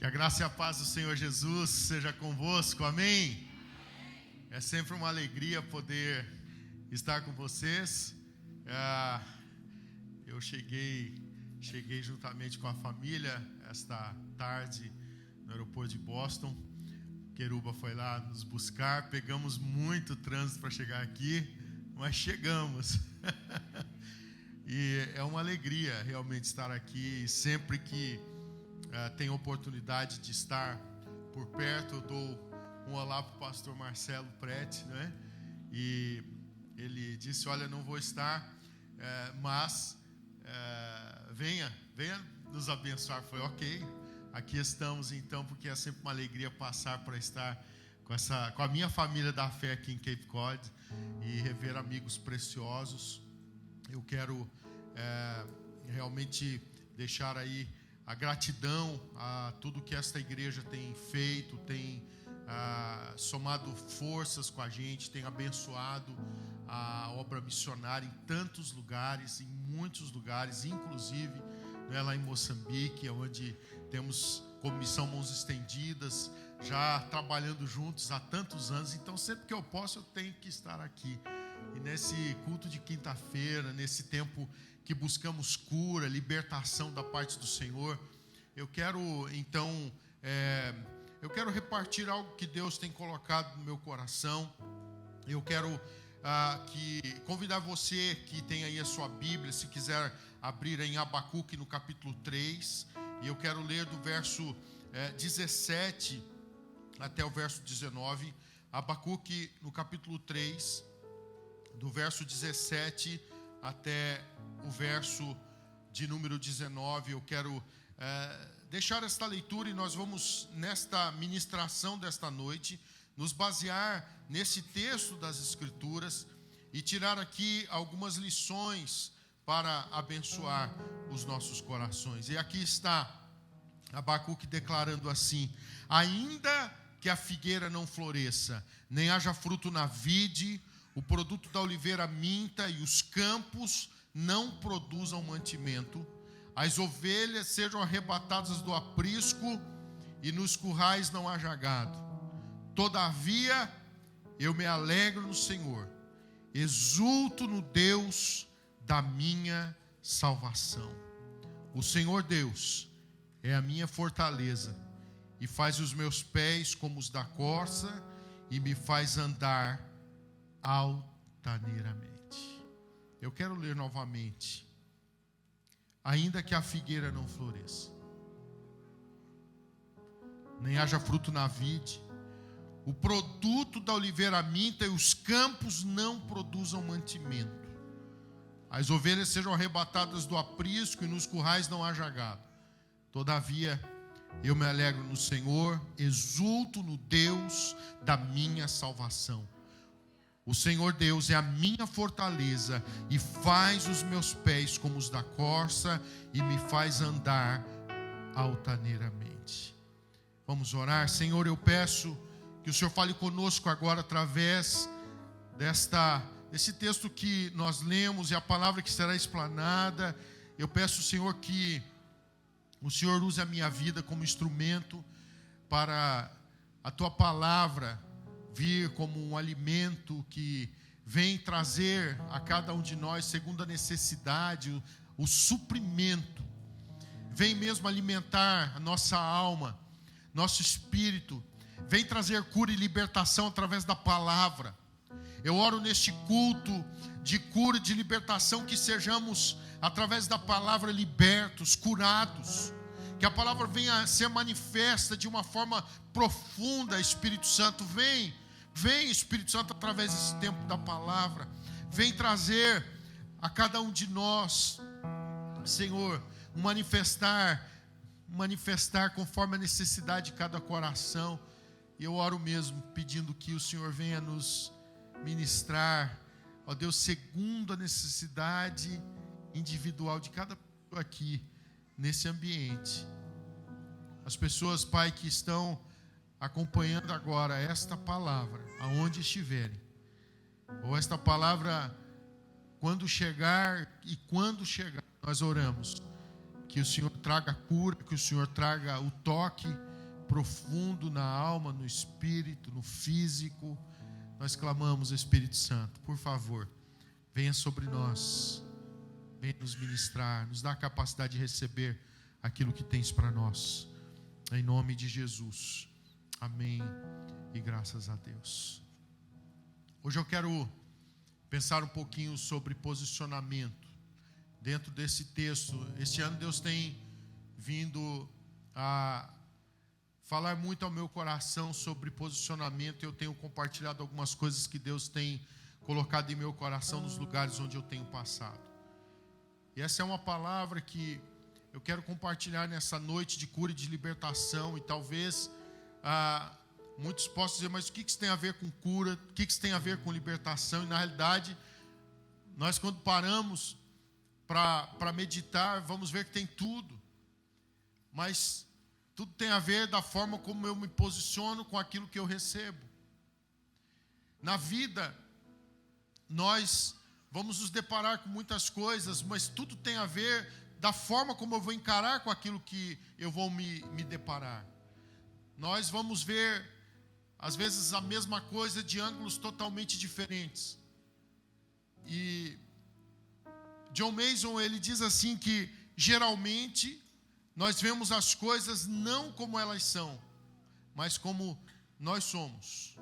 Que a graça e a paz do Senhor Jesus seja convosco, amém? É sempre uma alegria poder estar com vocês. Eu cheguei juntamente com a família esta tarde no aeroporto de Boston. Queruba foi lá nos buscar, pegamos muito trânsito para chegar aqui, mas chegamos. E é uma alegria realmente estar aqui. E sempre que tenho oportunidade de estar por perto, eu dou um olá para o pastor Marcelo Prete, né? E ele disse: olha, não vou estar, mas venha nos abençoar. Foi ok, aqui estamos então, porque é sempre uma alegria passar para estar com a minha família da fé aqui em Cape Cod e rever amigos preciosos. Eu quero realmente deixar aí a gratidão a tudo que esta igreja tem feito, tem somado forças com a gente, tem abençoado a obra missionária em tantos lugares, em muitos lugares, inclusive lá em Moçambique, onde temos como missão Mãos Estendidas, já trabalhando juntos há tantos anos. Então sempre que eu posso eu tenho que estar aqui. E nesse culto de quinta-feira, nesse tempo que buscamos cura, libertação da parte do Senhor, eu quero então repartir algo que Deus tem colocado no meu coração. Eu quero convidar você que tem aí a sua Bíblia, se quiser abrir em Abacuque no capítulo 3, e eu quero ler do verso 17 até o verso 19, Abacuque no capítulo 3, do verso 17 até o verso de número 19. Eu quero deixar esta leitura e nós vamos, nesta ministração desta noite, nos basear nesse texto das Escrituras e tirar aqui algumas lições para abençoar os nossos corações. E aqui está Abacuque declarando assim: ainda que a figueira não floresça, nem haja fruto na vide, o produto da oliveira minta e os campos não produzam mantimento, as ovelhas sejam arrebatadas do aprisco e nos currais não haja gado. Todavia eu me alegro no Senhor, exulto no Deus da minha salvação. O Senhor Deus é a minha fortaleza e faz os meus pés como os da corça e me faz andar altaneiramente. Eu quero ler novamente. Ainda que a figueira não floresça, nem haja fruto na vide, o produto da oliveira minta e os campos não produzam mantimento, as ovelhas sejam arrebatadas do aprisco e nos currais não haja gado. Todavia eu me alegro no Senhor, exulto no Deus da minha salvação. O Senhor Deus é a minha fortaleza e faz os meus pés como os da corça e me faz andar altaneiramente. Vamos orar. Senhor, eu peço que o Senhor fale conosco agora através desse texto que nós lemos e a palavra que será explanada. Eu peço, Senhor, que o Senhor use a minha vida como instrumento para a Tua palavra vir como um alimento que vem trazer a cada um de nós, segundo a necessidade, o suprimento. Vem mesmo alimentar a nossa alma, nosso espírito. Vem trazer cura e libertação através da palavra. Eu oro neste culto de cura e de libertação, que sejamos, através da palavra, libertos, curados. Que a palavra venha a ser manifesta de uma forma profunda. Espírito Santo, vem Espírito Santo, através desse tempo da palavra. Vem trazer a cada um de nós, Senhor, manifestar conforme a necessidade de cada coração. E eu oro mesmo pedindo que o Senhor venha nos ministrar, ó Deus, segundo a necessidade individual de cada pessoa aqui nesse ambiente. As pessoas, Pai, que estão acompanhando agora esta palavra, aonde estiverem, ou esta palavra quando chegar, nós oramos que o Senhor traga cura, que o Senhor traga o toque, profundo na alma, no espírito, no físico. Nós clamamos, Espírito Santo, por favor, venha sobre nós, venha nos ministrar, nos dá a capacidade de receber aquilo que tens para nós, em nome de Jesus, amém e graças a Deus. Hoje eu quero pensar um pouquinho sobre posicionamento, dentro desse texto. Este ano Deus tem vindo a falar muito ao meu coração sobre posicionamento. Eu tenho compartilhado algumas coisas que Deus tem colocado em meu coração nos lugares onde eu tenho passado. E essa é uma palavra que eu quero compartilhar nessa noite de cura e de libertação. E talvez muitos possam dizer, mas o que isso tem a ver com cura? O que isso tem a ver com libertação? E na realidade, nós quando paramos para meditar, vamos ver que tem tudo. Mas tudo tem a ver da forma como eu me posiciono com aquilo que eu recebo. Na vida, nós vamos nos deparar com muitas coisas, mas tudo tem a ver da forma como eu vou encarar com aquilo que eu vou me deparar. Nós vamos ver, às vezes, a mesma coisa de ângulos totalmente diferentes. E John Mason, ele diz assim que, geralmente, nós vemos as coisas não como elas são, mas como nós somos.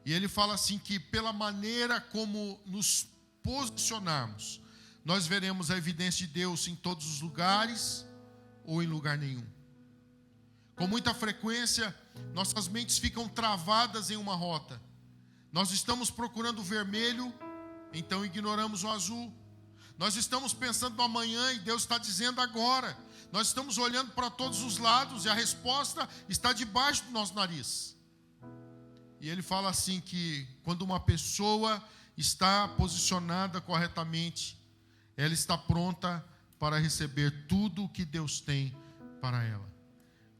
E ele fala assim que pela maneira como nos posicionarmos, nós veremos a evidência de Deus em todos os lugares ou em lugar nenhum. Com muita frequência, nossas mentes ficam travadas em uma rota. Nós estamos procurando o vermelho, então ignoramos o azul. Nós estamos pensando no amanhã e Deus está dizendo agora. Nós estamos olhando para todos os lados e a resposta está debaixo do nosso nariz. E ele fala assim que quando uma pessoa está posicionada corretamente, ela está pronta para receber tudo o que Deus tem para ela.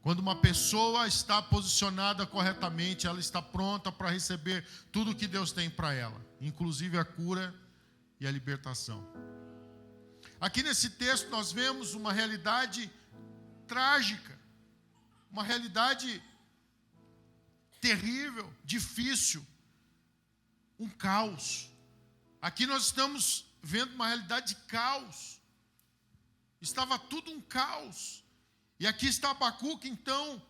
Quando uma pessoa está posicionada corretamente, ela está pronta para receber tudo o que Deus tem para ela, inclusive a cura e a libertação. Aqui nesse texto nós vemos uma realidade trágica, uma realidade terrível, difícil, um caos. Aqui nós estamos vendo uma realidade de caos. Estava tudo um caos. E aqui está Abacuque, então,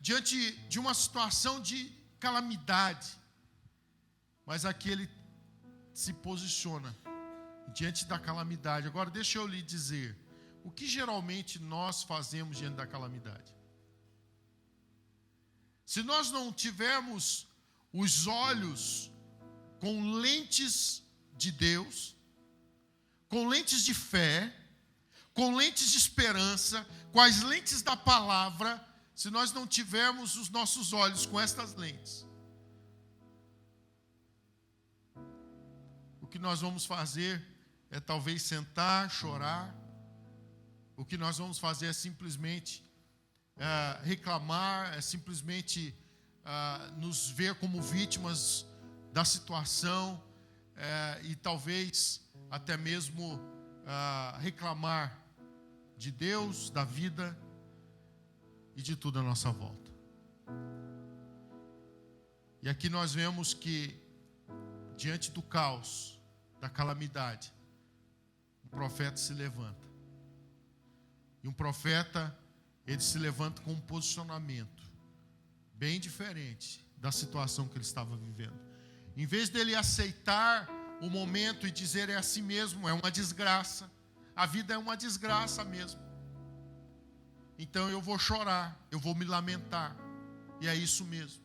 diante de uma situação de calamidade. Mas aqui ele se posiciona diante da calamidade. Agora deixa eu lhe dizer, o que geralmente nós fazemos diante da calamidade? Se nós não tivermos os olhos com lentes de Deus, com lentes de fé, com lentes de esperança, com as lentes da palavra, se nós não tivermos os nossos olhos com estas lentes, o que nós vamos fazer é talvez sentar, chorar. O que nós vamos fazer é simplesmente reclamar, é simplesmente nos ver como vítimas da situação e talvez até mesmo reclamar de Deus, da vida e de tudo à nossa volta. E aqui nós vemos que diante do caos, da calamidade, um profeta se levanta. E um profeta, ele se levanta com um posicionamento bem diferente da situação que ele estava vivendo. Em vez dele aceitar o momento e dizer é assim mesmo, é uma desgraça, a vida é uma desgraça mesmo, então eu vou chorar, eu vou me lamentar, e é isso mesmo.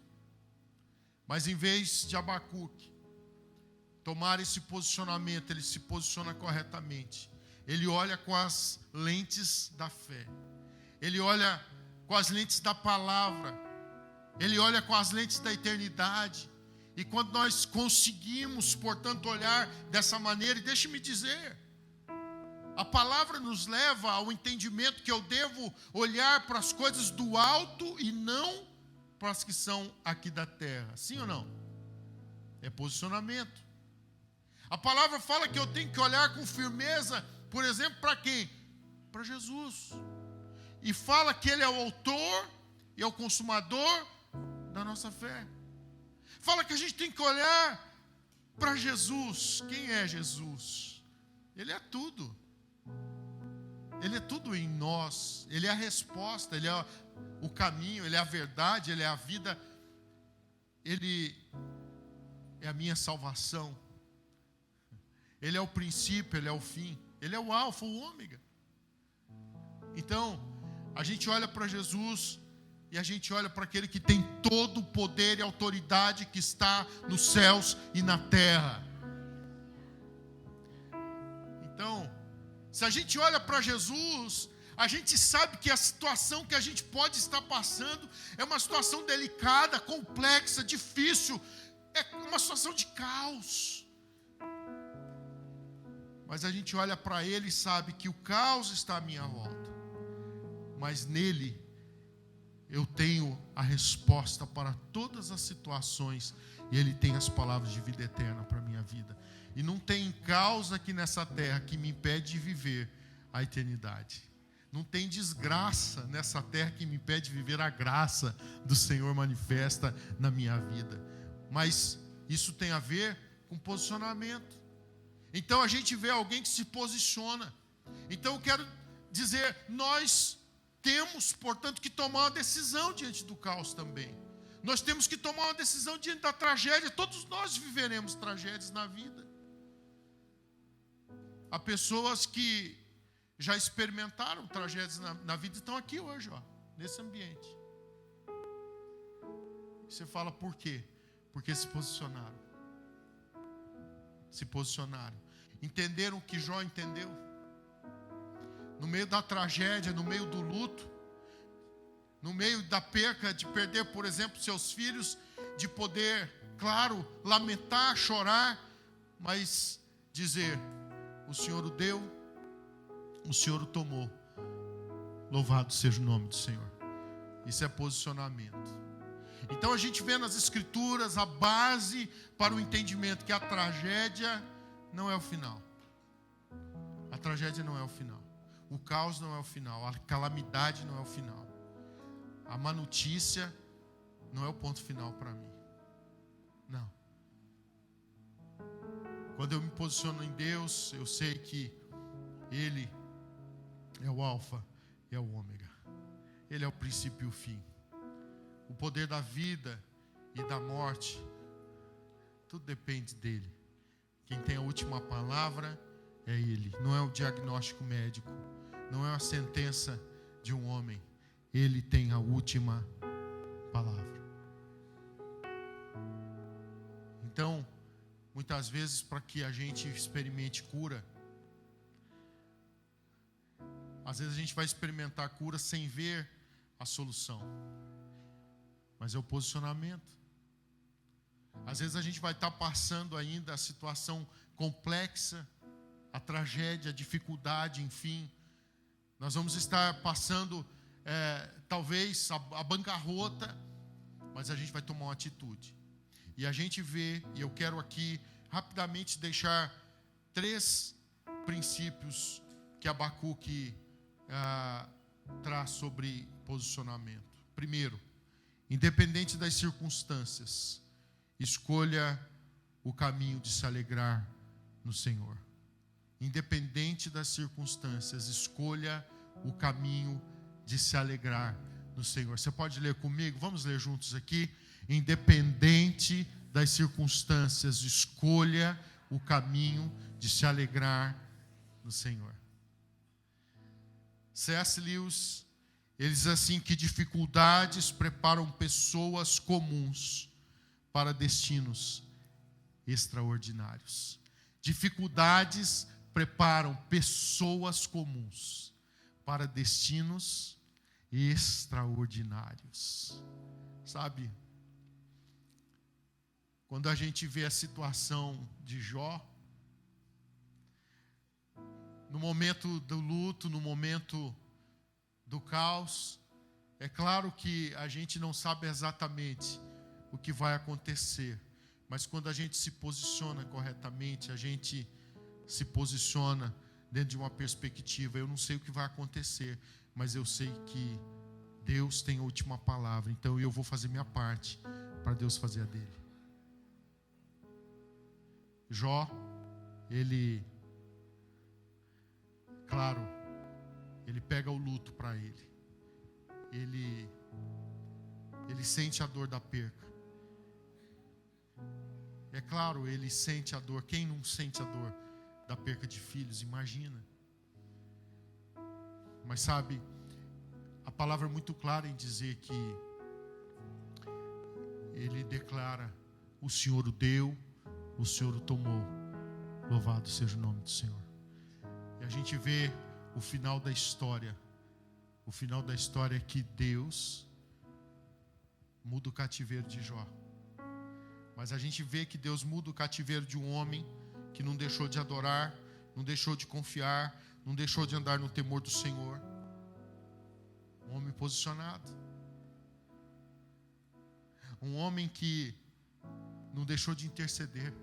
Mas em vez de Abacuque tomar esse posicionamento, ele se posiciona corretamente. Ele olha com as lentes da fé. Ele olha com as lentes da palavra. Ele olha com as lentes da eternidade. E quando nós conseguimos, portanto, olhar dessa maneira, e deixe-me dizer, a palavra nos leva ao entendimento que eu devo olhar para as coisas do alto e não para as que são aqui da terra. Sim ou não? É posicionamento. A palavra fala que eu tenho que olhar com firmeza, por exemplo, para quem? Para Jesus. E fala que Ele é o autor e é o consumador da nossa fé. Fala que a gente tem que olhar para Jesus. Quem é Jesus? Ele é tudo. Ele é tudo em nós. Ele é a resposta, Ele é o caminho, Ele é a verdade, Ele é a vida. Ele é a minha salvação. Ele é o princípio, Ele é o fim. Ele é o alfa, o ômega. Então, a gente olha para Jesus e a gente olha para aquele que tem todo o poder e autoridade que está nos céus e na terra. Então, se a gente olha para Jesus, a gente sabe que a situação que a gente pode estar passando é uma situação delicada, complexa, difícil, é uma situação de caos. Mas a gente olha para Ele e sabe que o caos está à minha volta, mas nele eu tenho a resposta para todas as situações, e Ele tem as palavras de vida eterna para a minha vida. E não tem causa aqui nessa terra que me impede de viver a eternidade. Não tem desgraça nessa terra que me impede de viver a graça do Senhor manifesta na minha vida. Mas isso tem a ver com posicionamento. Então a gente vê alguém que se posiciona. Então eu quero dizer, nós temos, portanto, que tomar uma decisão diante do caos também. Nós temos que tomar uma decisão diante da tragédia. Todos nós viveremos tragédias na vida. Há pessoas que já experimentaram tragédias na vida e estão aqui hoje, nesse ambiente. Você fala por quê? Porque se posicionaram. Se posicionaram. Entenderam o que Jó entendeu. No meio da tragédia, no meio do luto, no meio da perca de perder, por exemplo, seus filhos, de poder, claro, lamentar, chorar, mas dizer: o Senhor o deu, o Senhor o tomou. Louvado seja o nome do Senhor. Isso é posicionamento. Então a gente vê nas Escrituras a base para o entendimento que a tragédia não é o final. A tragédia não é o final. O caos não é o final. A calamidade não é o final. A má notícia não é o ponto final para mim. Não. Quando eu me posiciono em Deus, eu sei que Ele é o alfa e é o ômega. Ele é o princípio e o fim. O poder da vida e da morte, tudo depende dEle. Quem tem a última palavra é Ele. Não é o diagnóstico médico. Não é a sentença de um homem. Ele tem a última palavra. Então, muitas vezes, para que a gente experimente cura, às vezes a gente vai experimentar cura sem ver a solução. Mas é o posicionamento. Às vezes a gente vai estar passando ainda a situação complexa, a tragédia, a dificuldade, enfim. Nós vamos estar passando, talvez, a bancarrota, mas a gente vai tomar uma atitude. E a gente vê, e eu quero aqui rapidamente deixar 3 princípios que Abacuque traz sobre posicionamento. Primeiro, independente das circunstâncias, escolha o caminho de se alegrar no Senhor. Independente das circunstâncias, escolha o caminho de se alegrar no Senhor. Você pode ler comigo? Vamos ler juntos aqui. Independente das circunstâncias, escolha o caminho de se alegrar no Senhor. C.S. Lewis, ele diz assim, que dificuldades preparam pessoas comuns para destinos extraordinários. Dificuldades preparam pessoas comuns para destinos extraordinários. Sabe, quando a gente vê a situação de Jó, no momento do luto, no momento do caos, é claro que a gente não sabe exatamente o que vai acontecer, mas quando a gente se posiciona corretamente, a gente se posiciona dentro de uma perspectiva. Eu não sei o que vai acontecer, mas eu sei que Deus tem a última palavra, então eu vou fazer minha parte para Deus fazer a dele. Jó, ele pega o luto para ele. Ele sente a dor da perca. É claro, ele sente a dor. Quem não sente a dor da perca de filhos? Imagina. Mas sabe, a palavra é muito clara em dizer que ele declara: o Senhor o deu, o Senhor o tomou. Louvado seja o nome do Senhor. E a gente vê o final da história. O final da história é que Deus muda o cativeiro de Jó. Mas a gente vê que Deus muda o cativeiro de um homem que não deixou de adorar, não deixou de confiar, não deixou de andar no temor do Senhor. Um homem posicionado. Um homem que não deixou de interceder.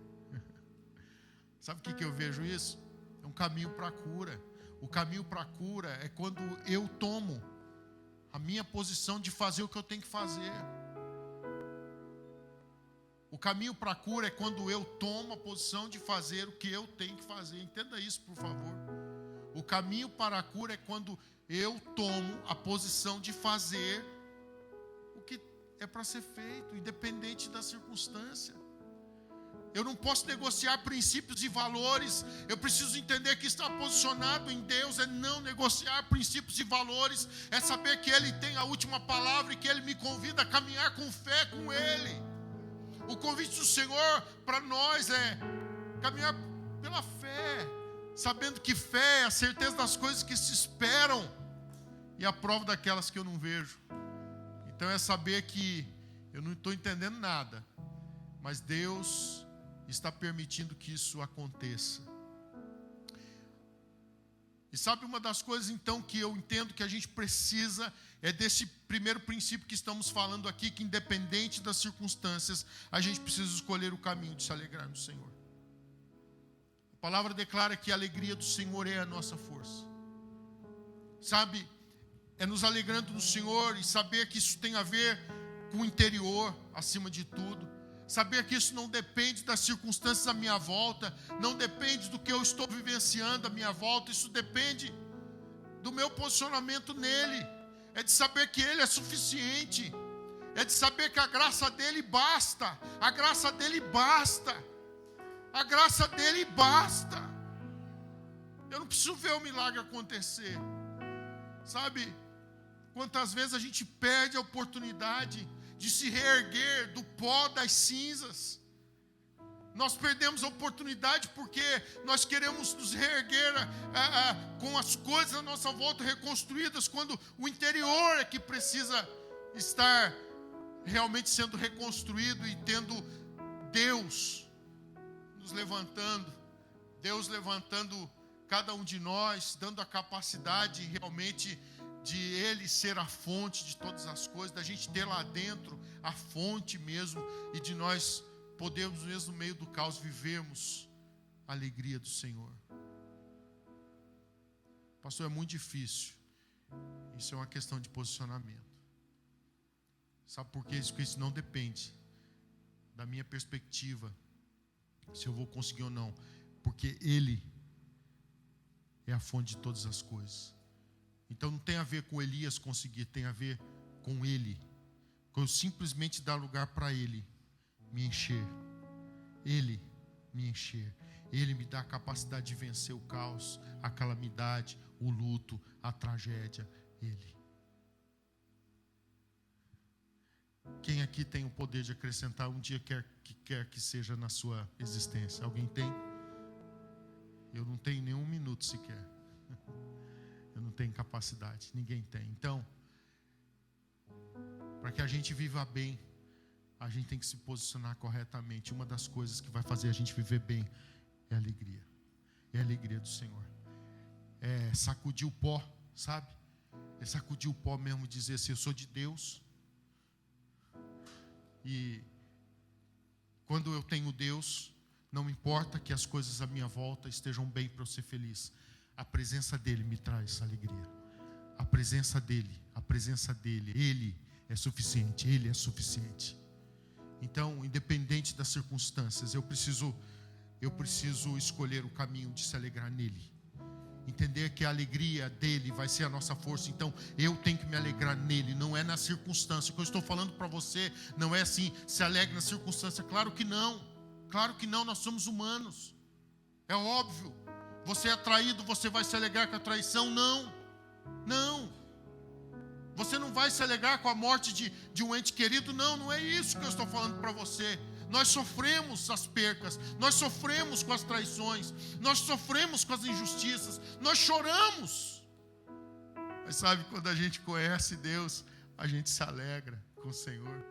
Sabe o que eu vejo isso? É um caminho para a cura. O caminho para a cura é quando eu tomo a minha posição de fazer o que eu tenho que fazer. O caminho para a cura é quando eu tomo a posição de fazer o que eu tenho que fazer. Entenda isso, por favor. O caminho para a cura é quando eu tomo a posição de fazer o que é para ser feito, independente da circunstância. Eu não posso negociar princípios e valores. Eu preciso entender que estar posicionado em Deus é não negociar princípios e valores. É saber que Ele tem a última palavra e que Ele me convida a caminhar com fé com Ele. O convite do Senhor para nós é caminhar pela fé, sabendo que fé é a certeza das coisas que se esperam e a prova daquelas que eu não vejo. Então é saber que eu não estou entendendo nada, mas Deus está permitindo que isso aconteça. E sabe uma das coisas então que eu entendo que a gente precisa é desse primeiro princípio que estamos falando aqui, que independente das circunstâncias, a gente precisa escolher o caminho de se alegrar no Senhor. A palavra declara que a alegria do Senhor é a nossa força. Sabe, é nos alegrando no Senhor e saber que isso tem a ver com o interior, acima de tudo. Saber que isso não depende das circunstâncias à minha volta, não depende do que eu estou vivenciando à minha volta, isso depende do meu posicionamento nele. É de saber que Ele é suficiente, é de saber que a graça dEle basta, a graça dEle basta, a graça dEle basta. Eu não preciso ver o milagre acontecer. Sabe, quantas vezes a gente perde a oportunidade de se reerguer do pó das cinzas. Nós perdemos a oportunidade porque nós queremos nos reerguer com as coisas à nossa volta reconstruídas, quando o interior é que precisa estar realmente sendo reconstruído e tendo Deus nos levantando, Deus levantando cada um de nós, dando a capacidade realmente de Ele ser a fonte de todas as coisas, da gente ter lá dentro a fonte mesmo, e de nós podemos mesmo no meio do caos vivermos a alegria do Senhor. Pastor, é muito difícil. Isso é uma questão de posicionamento. Sabe por quê? Isso não depende da minha perspectiva, se eu vou conseguir ou não, porque Ele é a fonte de todas as coisas. Então não tem a ver com Elias conseguir, tem a ver com Ele. Com eu simplesmente dar lugar para Ele me encher. Ele me encher. Ele me dá a capacidade de vencer o caos, a calamidade, o luto, a tragédia. Ele. Quem aqui tem o poder de acrescentar um dia quer que seja na sua existência? Alguém tem? Eu não tenho nenhum minuto sequer. Eu não tenho capacidade, ninguém tem. Então, para que a gente viva bem, a gente tem que se posicionar corretamente. Uma das coisas que vai fazer a gente viver bem é a alegria. É a alegria do Senhor. É sacudir o pó, sabe? É sacudir o pó mesmo, dizer assim, eu sou de Deus. E quando eu tenho Deus, não importa que as coisas à minha volta estejam bem para eu ser feliz. A presença dEle me traz essa alegria. a presença dEle, Ele é suficiente, Ele é suficiente. Então, independente das circunstâncias, eu preciso escolher o caminho de se alegrar nele. Entender que a alegria dele vai ser a nossa força. Então eu tenho que me alegrar nele, não é na circunstância. O que eu estou falando para você não é assim, se alegre na circunstância. Claro que não, nós somos humanos. É óbvio. Você é traído, você vai se alegrar com a traição? Não. Você não vai se alegrar com a morte de um ente querido? Não é isso que eu estou falando para você. Nós sofremos as percas, nós sofremos com as traições, nós sofremos com as injustiças, nós choramos. Mas sabe, quando a gente conhece Deus, a gente se alegra com o Senhor.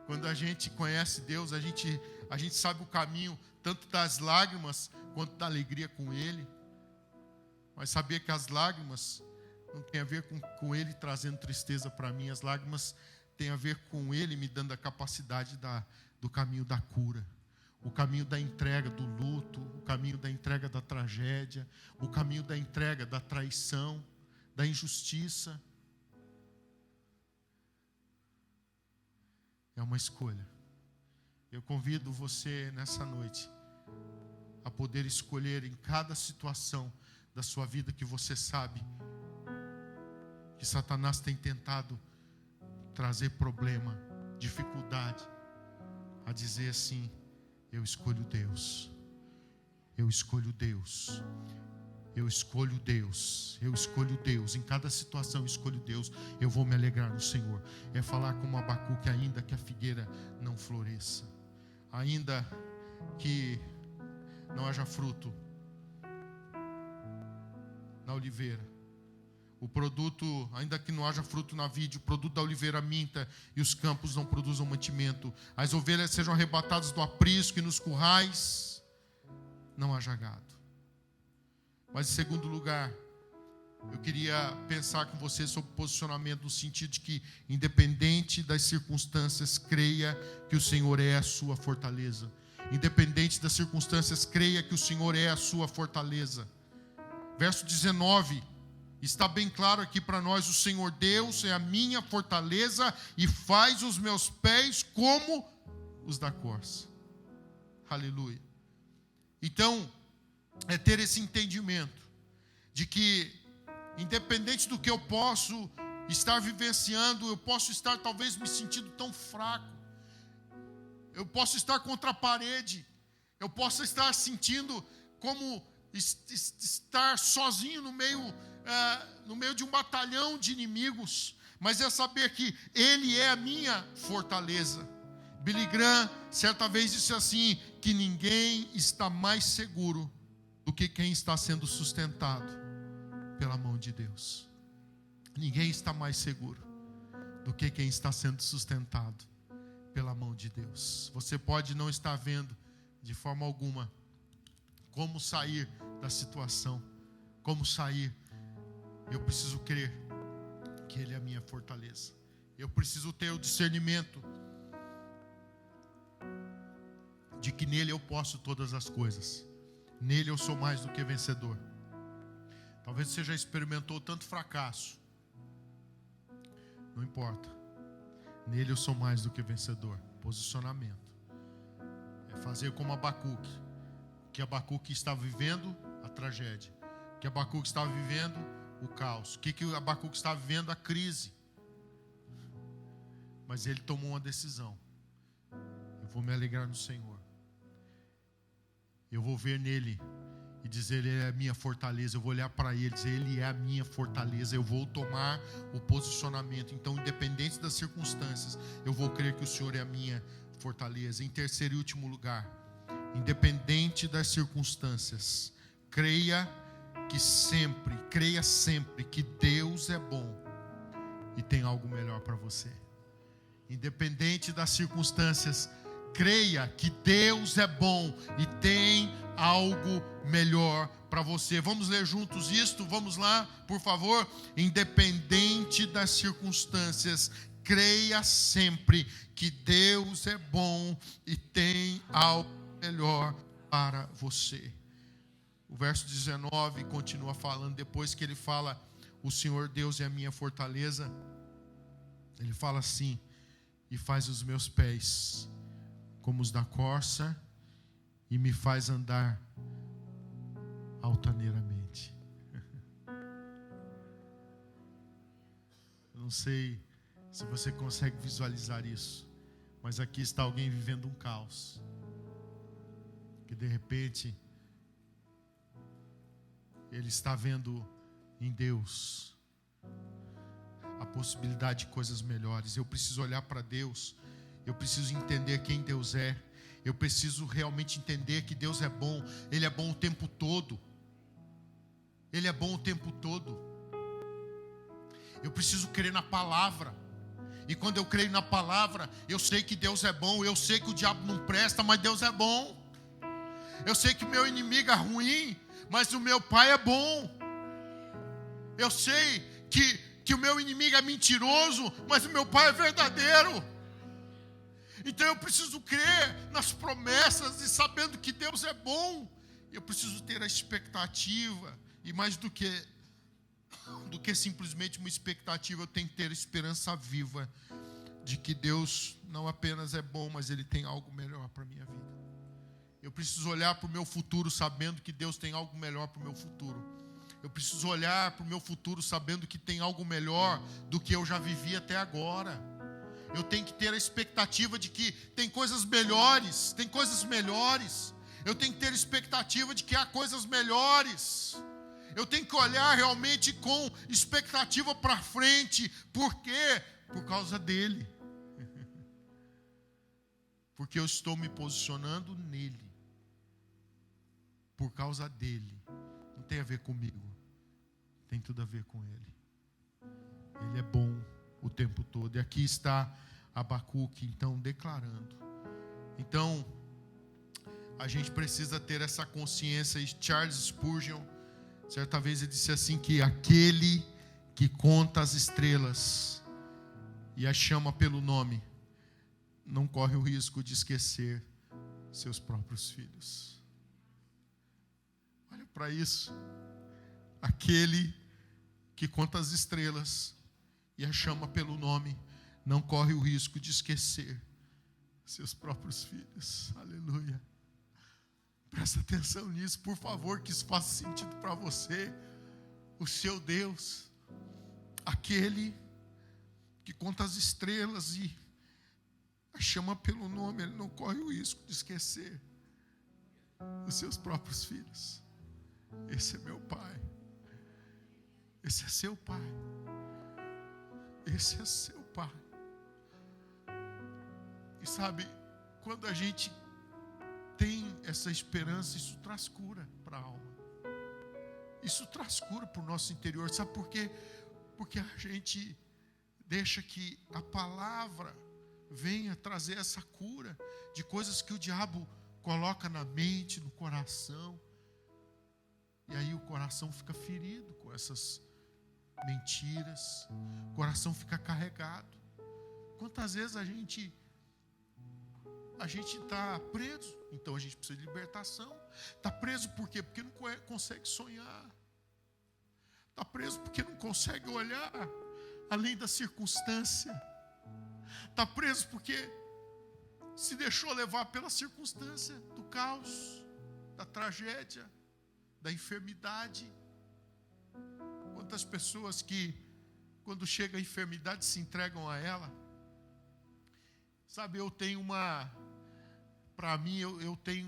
Quando a gente conhece Deus, a gente sabe o caminho, tanto das lágrimas, quanto da alegria com Ele. Mas sabia que as lágrimas não tem a ver com Ele trazendo tristeza para mim. As lágrimas têm a ver com Ele me dando a capacidade do caminho da cura, o caminho da entrega do luto, o caminho da entrega da tragédia, o caminho da entrega da traição, da injustiça. É uma escolha. Eu convido você nessa noite a poder escolher em cada situação da sua vida que você sabe que Satanás tem tentado trazer problema, dificuldade, a dizer assim: eu escolho Deus, eu escolho Deus, eu escolho Deus, eu escolho Deus, em cada situação eu escolho Deus, eu vou me alegrar no Senhor. É falar como Abacuque, ainda que a figueira não floresça, ainda que não haja fruto na oliveira, o produto, ainda que não haja fruto na vide, o produto da oliveira minta e os campos não produzam mantimento, as ovelhas sejam arrebatadas do aprisco e nos currais não haja gado. Mas em segundo lugar, eu queria pensar com você sobre o posicionamento no sentido de que, independente das circunstâncias, creia que o Senhor é a sua fortaleza. Independente das circunstâncias, creia que o Senhor é a sua fortaleza. Verso 19, está bem claro aqui para nós: o Senhor Deus é a minha fortaleza e faz os meus pés como os da corça. Aleluia. Então, é ter esse entendimento de que, independente do que eu posso estar vivenciando, eu posso estar talvez me sentindo tão fraco, eu posso estar contra a parede, eu posso estar sentindo como estar sozinho no meio de um batalhão de inimigos, mas é saber que Ele é a minha fortaleza. Billy Graham certa vez disse assim, que ninguém está mais seguro do que quem está sendo sustentado pela mão de Deus. Ninguém está mais seguro do que quem está sendo sustentado pela mão de Deus. Você pode não estar vendo de forma alguma como sair da situação, como sair. Eu preciso crer que Ele é a minha fortaleza. Eu preciso ter o discernimento de que nele eu posso todas as coisas. Nele eu sou mais do que vencedor. Talvez você já experimentou tanto fracasso. Não importa. Nele eu sou mais do que vencedor. Posicionamento. É fazer como Abacuque. Que Abacuque estava vivendo a tragédia. Que Abacuque estava vivendo o caos. Que Abacuque estava vivendo a crise. Mas ele tomou uma decisão. Eu vou me alegrar no Senhor. Eu vou ver nele e dizer: Ele é a minha fortaleza. Eu vou olhar para ele e dizer: Ele é a minha fortaleza. Eu vou tomar o posicionamento. Então, independente das circunstâncias, eu vou crer que o Senhor é a minha fortaleza. Em terceiro e último lugar, independente das circunstâncias, creia sempre que Deus é bom e tem algo melhor para você. Independente das circunstâncias, creia que Deus é bom e tem algo melhor para você. Vamos ler juntos isto? Vamos lá, por favor. Independente das circunstâncias, creia sempre que Deus é bom e tem algo melhor para você. O verso 19 continua falando, depois que ele fala o Senhor Deus é a minha fortaleza, ele fala assim: e faz os meus pés como os da corça, e me faz andar altaneiramente. Eu não sei se você consegue visualizar isso, mas aqui está alguém vivendo um caos, que de repente ele está vendo em Deus a possibilidade de coisas melhores. Eu preciso olhar para Deus, eu preciso entender quem Deus é, eu preciso realmente entender que Deus é bom. Ele é bom o tempo todo. Ele é bom o tempo todo. Eu preciso crer na palavra. E quando eu creio na palavra, eu sei que Deus é bom. Eu sei que o diabo não presta, mas Deus é bom. Eu sei que meu inimigo é ruim, mas o meu Pai é bom. Eu sei que o meu inimigo é mentiroso, mas o meu Pai é verdadeiro. Então eu preciso crer nas promessas e sabendo que Deus é bom. Eu preciso ter a expectativa, e mais do que simplesmente uma expectativa, eu tenho que ter a esperança viva de que Deus não apenas é bom, mas Ele tem algo melhor para a minha vida. Eu preciso olhar para o meu futuro sabendo que Deus tem algo melhor para o meu futuro. Eu preciso olhar para o meu futuro sabendo que tem algo melhor do que eu já vivi até agora. Eu tenho que ter a expectativa de que tem coisas melhores, tem coisas melhores. Eu tenho que ter a expectativa de que há coisas melhores. Eu tenho que olhar realmente com expectativa para frente. Por quê? Por causa dele. Porque eu estou me posicionando nele. Por causa dele. Não tem a ver comigo. Tem tudo a ver com ele. Ele é bom o tempo todo. E aqui está Abacuque, então, declarando. Então, a gente precisa ter essa consciência. E Charles Spurgeon, certa vez ele disse assim, que aquele que conta as estrelas e as chama pelo nome, não corre o risco de esquecer seus próprios filhos. Olha para isso. Aquele que conta as estrelas e a chama pelo nome, não corre o risco de esquecer seus próprios filhos. Aleluia. Presta atenção nisso, por favor, que isso faça sentido para você. O seu Deus, aquele que conta as estrelas e a chama pelo nome, ele não corre o risco de esquecer os seus próprios filhos. Esse é meu Pai. Esse é seu Pai. Esse é seu Pai. E sabe, quando a gente tem essa esperança, isso traz cura para a alma. Isso traz cura para o nosso interior. Sabe por quê? Porque a gente deixa que a palavra venha trazer essa cura de coisas que o diabo coloca na mente, no coração. E aí o coração fica ferido com essas mentiras. O coração fica carregado. Quantas vezes a gente está preso, então a gente precisa de libertação. Está preso por quê? Porque não consegue sonhar. Está preso porque não consegue olhar além da circunstância. Está preso porque se deixou levar pela circunstância do caos, da tragédia, da enfermidade. Quantas pessoas que, quando chega a enfermidade, se entregam a ela. Sabe, eu tenho eu tenho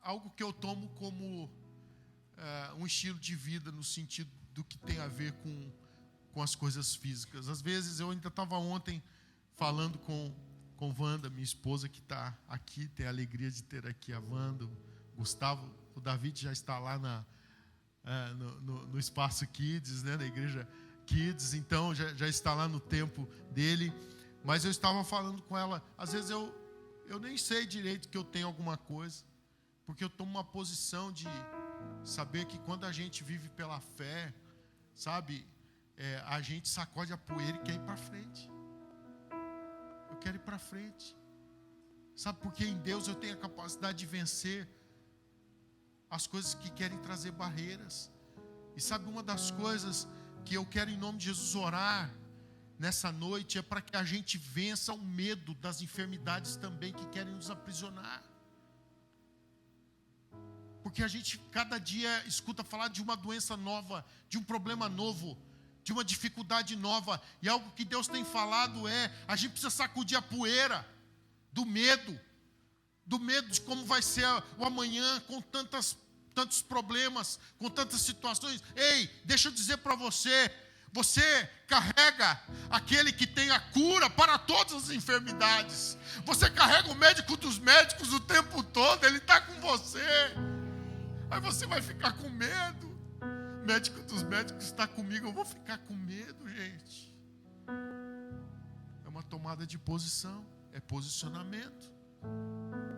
algo que eu tomo como um estilo de vida, no sentido do que tem a ver com as coisas físicas. Às vezes, eu ainda estava ontem falando com Wanda, minha esposa, que está aqui, tem a alegria de ter aqui a Wanda, o Gustavo, o David já está lá no Espaço Kids, né, na igreja Kids, então já está lá no tempo dele. Mas eu estava falando com ela, às vezes eu nem sei direito que eu tenho alguma coisa, porque eu tomo uma posição de saber que quando a gente vive pela fé, sabe, a gente sacode a poeira e quer ir para frente. Eu quero ir para frente. Sabe, porque em Deus eu tenho a capacidade de vencer as coisas que querem trazer barreiras. E sabe, uma das coisas que eu quero em nome de Jesus orar nessa noite é para que a gente vença o medo das enfermidades também que querem nos aprisionar. Porque a gente cada dia escuta falar de uma doença nova, de um problema novo, de uma dificuldade nova. E algo que Deus tem falado a gente precisa sacudir a poeira do medo de como vai ser o amanhã com tantos problemas, com tantas situações. Ei, deixa eu dizer para você, você carrega aquele que tem a cura para todas as enfermidades. Você carrega o médico dos médicos o tempo todo, ele está com você. Aí você vai ficar com medo. O médico dos médicos está comigo, eu vou ficar com medo, gente. É uma tomada de posição, é posicionamento.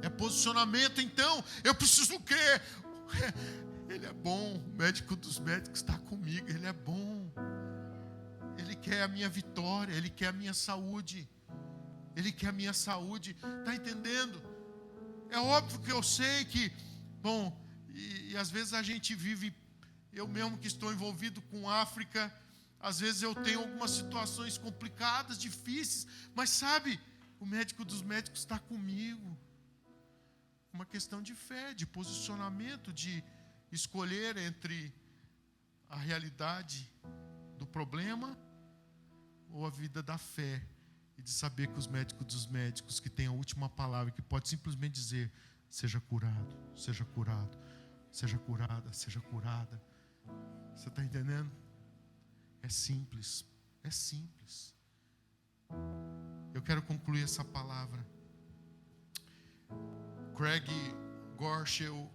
É posicionamento, então, eu preciso crer. Ele é bom, o médico dos médicos está comigo, ele é bom. Ele quer a minha vitória, ele quer a minha saúde. Ele quer a minha saúde, está entendendo? É óbvio que eu sei que, bom, e às vezes a gente vive, eu mesmo que estou envolvido com África, às vezes eu tenho algumas situações complicadas, difíceis, mas sabe, o médico dos médicos está comigo. Uma questão de fé, de posicionamento, de escolher entre a realidade do problema ou a vida da fé. E de saber que os médicos dos médicos, que tem a última palavra, que pode simplesmente dizer, seja curado, seja curado, seja curada, seja curada. Você está entendendo? É simples, é simples. Eu quero concluir essa palavra. Craig Groeschel,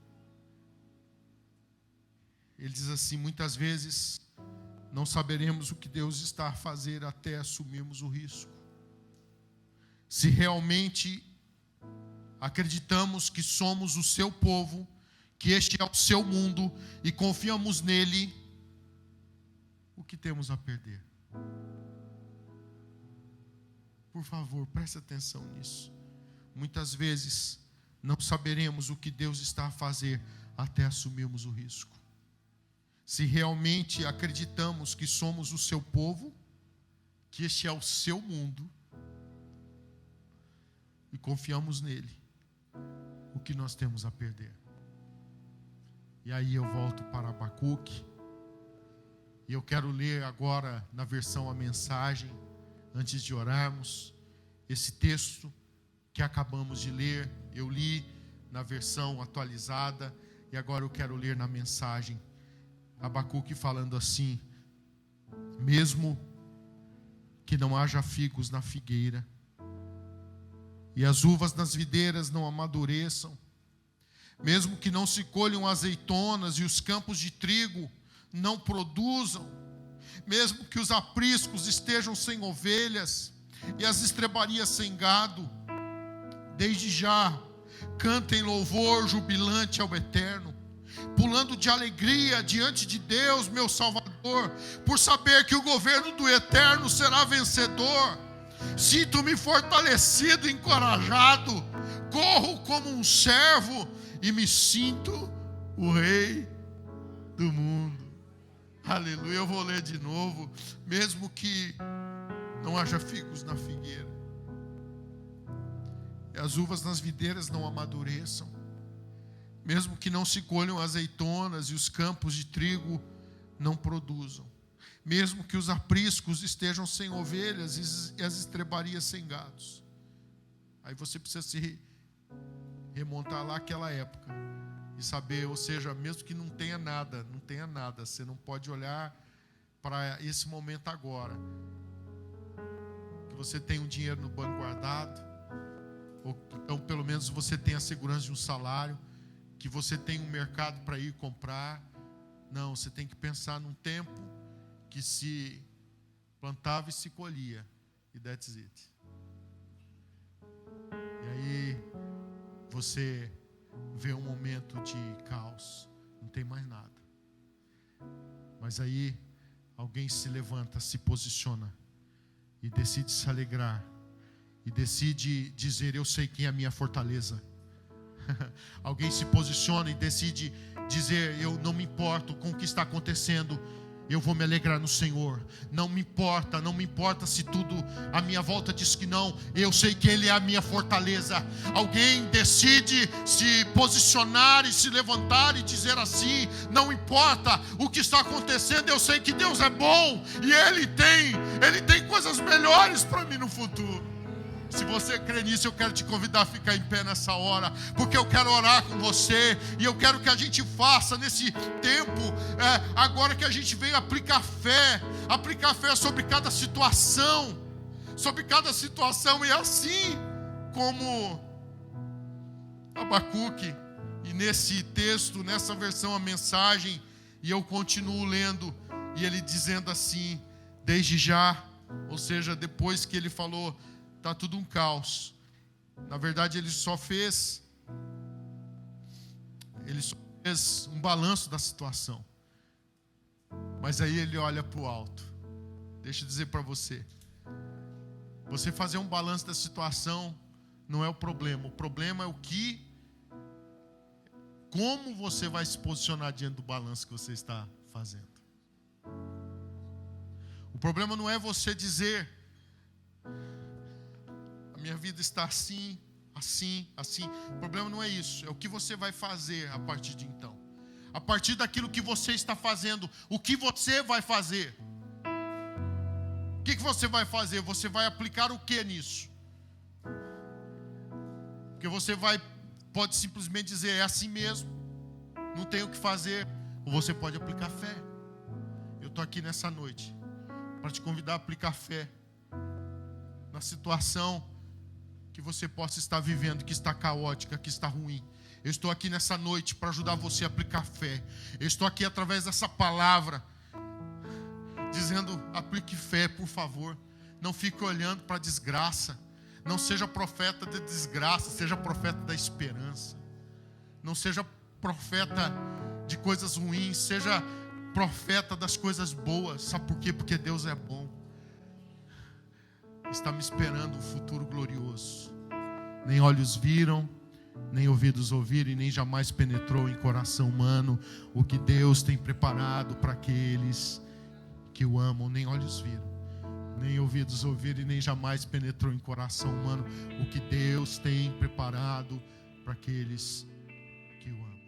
ele diz assim: muitas vezes não saberemos o que Deus está a fazer até assumirmos o risco. Se realmente acreditamos que somos o seu povo, que este é o seu mundo e confiamos nele, o que temos a perder? Por favor, preste atenção nisso. Muitas vezes não saberemos o que Deus está a fazer até assumirmos o risco. Se realmente acreditamos que somos o seu povo, que este é o seu mundo, e confiamos nele, o que nós temos a perder? E aí eu volto para Abacuque, e eu quero ler agora na versão A Mensagem, antes de orarmos, esse texto que acabamos de ler. Eu li na versão atualizada, e agora eu quero ler na Mensagem. Abacuque falando assim: mesmo que não haja figos na figueira, e as uvas nas videiras não amadureçam, mesmo que não se colham azeitonas e os campos de trigo não produzam, mesmo que os apriscos estejam sem ovelhas e as estrebarias sem gado, desde já cantem louvor jubilante ao Eterno, pulando de alegria diante de Deus, meu Salvador, por saber que o governo do Eterno será vencedor. Sinto-me fortalecido e encorajado, corro como um servo e me sinto o rei do mundo. Aleluia. Eu vou ler de novo. Mesmo que não haja figos na figueira, e as uvas nas videiras não amadureçam, mesmo que não se colham azeitonas e os campos de trigo não produzam, mesmo que os apriscos estejam sem ovelhas e as estrebarias sem gados. Aí você precisa se remontar lá àquela época e saber, ou seja, mesmo que não tenha nada, você não pode olhar para esse momento agora, que você tem um dinheiro no banco guardado, ou então pelo menos você tem a segurança de um salário, que você tem um mercado para ir comprar. Não, você tem que pensar num tempo que se plantava e se colhia, e that's it. E aí você vê um momento de caos, não tem mais nada. Mas aí alguém se levanta, se posiciona e decide se alegrar, e decide dizer: eu sei quem é a minha fortaleza. Alguém se posiciona e decide: dizer: eu não me importo com o que está acontecendo, eu vou me alegrar no Senhor. Não me importa se tudo à minha volta diz que não, eu sei que Ele é a minha fortaleza. Alguém decide se posicionar e se levantar e dizer assim: não importa o que está acontecendo, eu sei que Deus é bom e Ele tem coisas melhores para mim no futuro. Se você crê nisso, eu quero te convidar a ficar em pé nessa hora, porque eu quero orar com você, e eu quero que a gente faça nesse tempo, agora que a gente veio aplicar fé sobre cada situação, e assim como Abacuque, e nesse texto, nessa versão, a mensagem, e eu continuo lendo, e ele dizendo assim: desde já, ou seja, depois que ele falou, está tudo um caos. Na verdade, ele só fez um balanço da situação. Mas aí ele olha para o alto. Deixa eu dizer para você. Você fazer um balanço da situação não é o problema. O problema é como você vai se posicionar diante do balanço que você está fazendo. O problema não é você dizer: minha vida está assim. O problema não é isso. É o que você vai fazer a partir de então. A partir daquilo que você está fazendo, o que você vai fazer? O que você vai fazer? Você vai aplicar o que nisso? Porque você pode simplesmente dizer: é assim mesmo, não tem o que fazer. Ou você pode aplicar fé. Eu estou aqui nessa noite para te convidar a aplicar fé na situação que você possa estar vivendo, que está caótica, que está ruim. Eu estou aqui nessa noite para ajudar você a aplicar fé. Eu estou aqui através dessa palavra dizendo: aplique fé, por favor. Não fique olhando para a desgraça. Não seja profeta de desgraça, seja profeta da esperança. Não seja profeta de coisas ruins, seja profeta das coisas boas. Sabe por quê? Porque Deus é bom. Está me esperando um futuro glorioso. Nem olhos viram, nem ouvidos ouviram, e nem jamais penetrou em coração humano o que Deus tem preparado para aqueles que o amam. Nem olhos viram, nem ouvidos ouviram, e nem jamais penetrou em coração humano o que Deus tem preparado para aqueles que o amam.